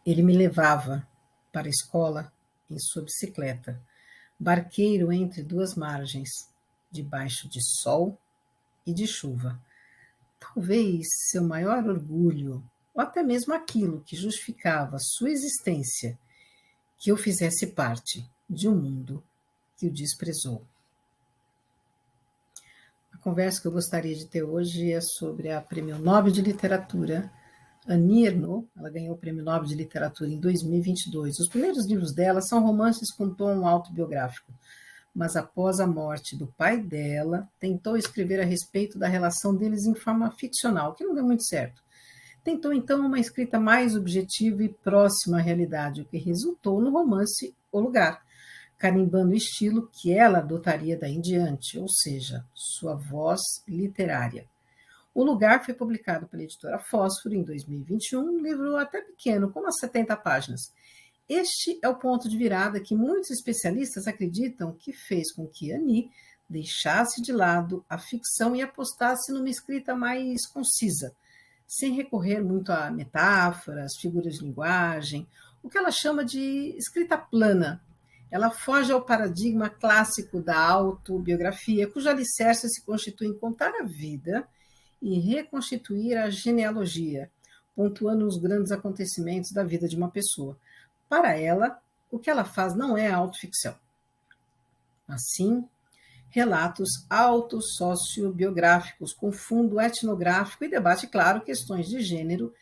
Ele me levava para a escola em sua bicicleta, barqueiro entre duas margens, debaixo de sol e de chuva. Talvez seu maior orgulho, ou até mesmo aquilo que justificava sua existência, que eu fizesse parte de um mundo que o desprezou. A conversa que eu gostaria de ter hoje é sobre a Prêmio Nobel de Literatura, Annie Ernaux. Ela ganhou o Prêmio Nobel de Literatura em 2022. Os primeiros livros dela são romances com tom autobiográfico, mas após a morte do pai dela, tentou escrever a respeito da relação deles em forma ficcional, que não deu muito certo. Tentou, então, uma escrita mais objetiva e próxima à realidade, o que resultou no romance O Lugar, carimbando o estilo que ela adotaria daí em diante, ou seja, sua voz literária. O Lugar foi publicado pela editora Fósforo em 2021, um livro até pequeno, com umas 70 páginas. Este é o ponto de virada que muitos especialistas acreditam que fez com que Annie deixasse de lado a ficção e apostasse numa escrita mais concisa, sem recorrer muito a metáforas, figuras de linguagem, o que ela chama de escrita plana. Ela foge ao paradigma clássico da autobiografia, cujo alicerce se constitui em contar a vida e reconstituir a genealogia, pontuando os grandes acontecimentos da vida de uma pessoa. Para ela, o que ela faz não é autoficção. Assim, relatos autossociobiográficos com fundo etnográfico e debate, claro, questões de gênero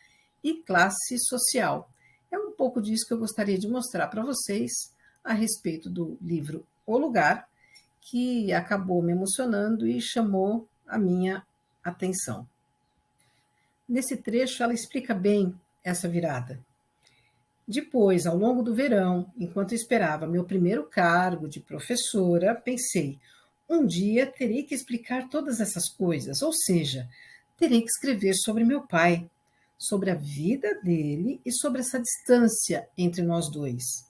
e classe social. É um pouco disso que eu gostaria de mostrar para vocês a respeito do livro O Lugar, que acabou me emocionando e chamou a minha atenção. Nesse trecho, ela explica bem essa virada. Depois, ao longo do verão, enquanto esperava meu primeiro cargo de professora, pensei, um dia terei que explicar todas essas coisas, ou seja, terei que escrever sobre meu pai, sobre a vida dele e sobre essa distância entre nós dois,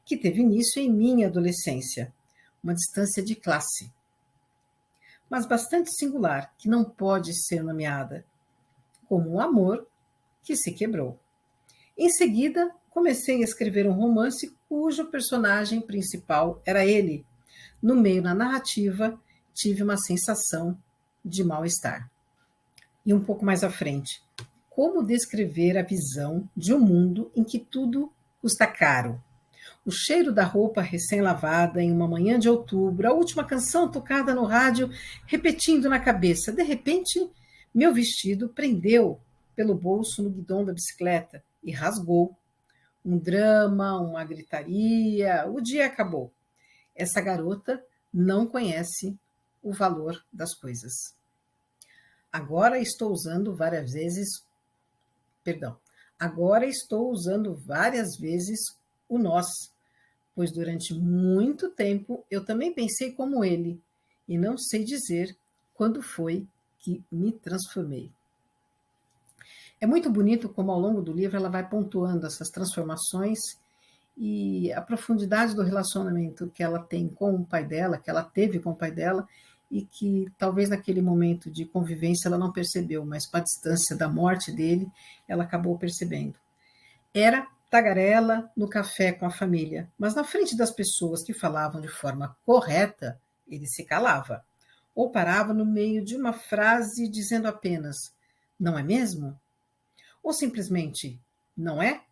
que teve início em minha adolescência, uma distância de classe, mas bastante singular, que não pode ser nomeada, como um amor que se quebrou. Em seguida, comecei a escrever um romance cujo personagem principal era ele. No meio da narrativa, tive uma sensação de mal-estar. E um pouco mais à frente, como descrever a visão de um mundo em que tudo custa caro? O cheiro da roupa recém-lavada em uma manhã de outubro, a última canção tocada no rádio, repetindo na cabeça. De repente, meu vestido prendeu pelo bolso no guidão da bicicleta e rasgou. Um drama, uma gritaria, o dia acabou. Essa garota não conhece o valor das coisas. Agora estou usando várias vezes o nós, pois durante muito tempo eu também pensei como ele, e não sei dizer quando foi que me transformei. É muito bonito como ao longo do livro ela vai pontuando essas transformações e a profundidade do relacionamento que ela tem com o pai dela, que ela teve com o pai dela, e que talvez naquele momento de convivência ela não percebeu, mas com a distância da morte dele, ela acabou percebendo. Era tagarela no café com a família, mas na frente das pessoas que falavam de forma correta, ele se calava, ou parava no meio de uma frase dizendo apenas, não é mesmo? Ou simplesmente, não é?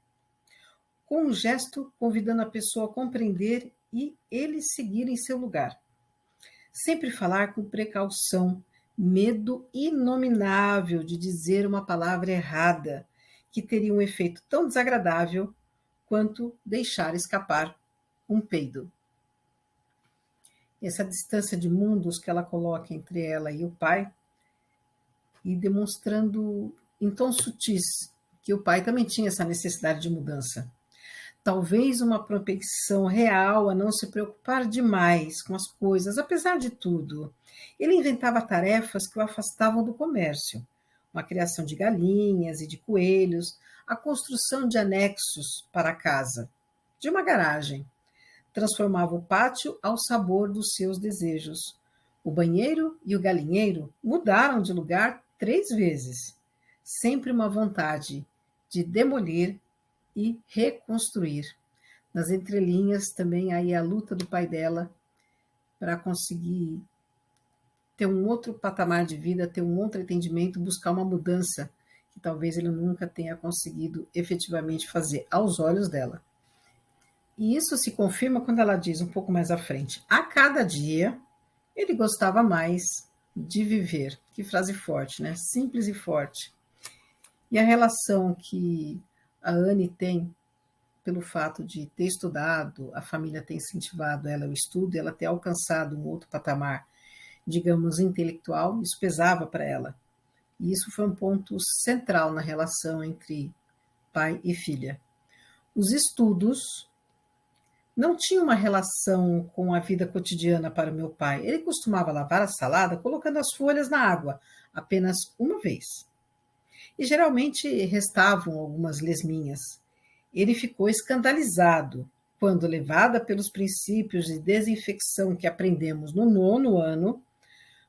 Com um gesto convidando a pessoa a compreender e ele seguir em seu lugar. Sempre falar com precaução, medo inominável de dizer uma palavra errada, que teria um efeito tão desagradável quanto deixar escapar um peido. Essa distância de mundos que ela coloca entre ela e o pai, e demonstrando em tons sutis que o pai também tinha essa necessidade de mudança. Talvez uma propensão real a não se preocupar demais com as coisas, apesar de tudo. Ele inventava tarefas que o afastavam do comércio, uma criação de galinhas e de coelhos, a construção de anexos para a casa, de uma garagem. Transformava o pátio ao sabor dos seus desejos. O banheiro e o galinheiro mudaram de lugar 3 vezes. Sempre uma vontade de demolir e reconstruir. Nas entrelinhas também aí a luta do pai dela para conseguir ter um outro patamar de vida, ter um outro entendimento, buscar uma mudança que talvez ele nunca tenha conseguido efetivamente fazer aos olhos dela. E isso se confirma quando ela diz um pouco mais à frente: a cada dia ele gostava mais de viver. Que frase forte, né? Simples e forte. E a relação que a Anne tem pelo fato de ter estudado, a família ter incentivado ela ao estudo, ela ter alcançado um outro patamar, digamos, intelectual, isso pesava para ela. E isso foi um ponto central na relação entre pai e filha. Os estudos não tinham uma relação com a vida cotidiana para o meu pai. Ele costumava lavar a salada colocando as folhas na água apenas uma vez. E geralmente restavam algumas lesminhas. Ele ficou escandalizado quando, levada pelos princípios de desinfecção que aprendemos no 9º ano,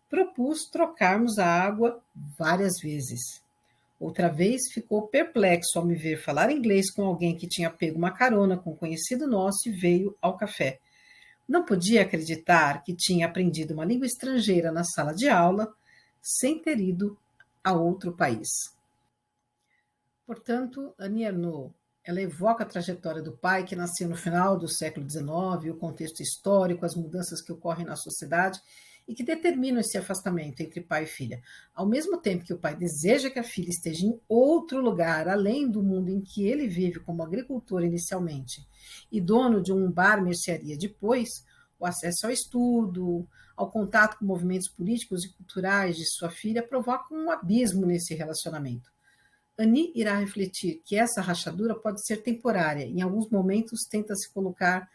propus trocarmos a água várias vezes. Outra vez ficou perplexo ao me ver falar inglês com alguém que tinha pego uma carona com um conhecido nosso e veio ao café. Não podia acreditar que tinha aprendido uma língua estrangeira na sala de aula sem ter ido a outro país. Portanto, Annie Ernaux, ela evoca a trajetória do pai que nasceu no final do século XIX, o contexto histórico, as mudanças que ocorrem na sociedade e que determinam esse afastamento entre pai e filha. Ao mesmo tempo que o pai deseja que a filha esteja em outro lugar, além do mundo em que ele vive como agricultor inicialmente e dono de um bar-mercearia depois, o acesso ao estudo, ao contato com movimentos políticos e culturais de sua filha provoca um abismo nesse relacionamento. Annie irá refletir que essa rachadura pode ser temporária, em alguns momentos tenta se colocar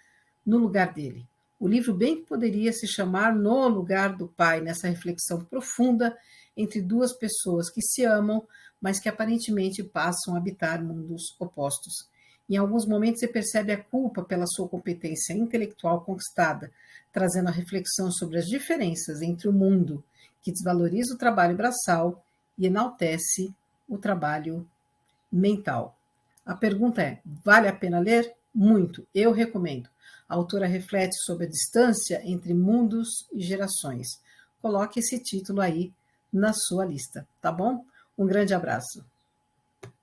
no lugar dele. O livro bem poderia se chamar No Lugar do Pai, nessa reflexão profunda entre duas pessoas que se amam, mas que aparentemente passam a habitar mundos opostos. Em alguns momentos você percebe a culpa pela sua competência intelectual conquistada, trazendo a reflexão sobre as diferenças entre o mundo que desvaloriza o trabalho braçal e enaltece o trabalho mental. A pergunta é: vale a pena ler? Muito, eu recomendo. A autora reflete sobre a distância entre mundos e gerações. Coloque esse título aí na sua lista, tá bom? Um grande abraço.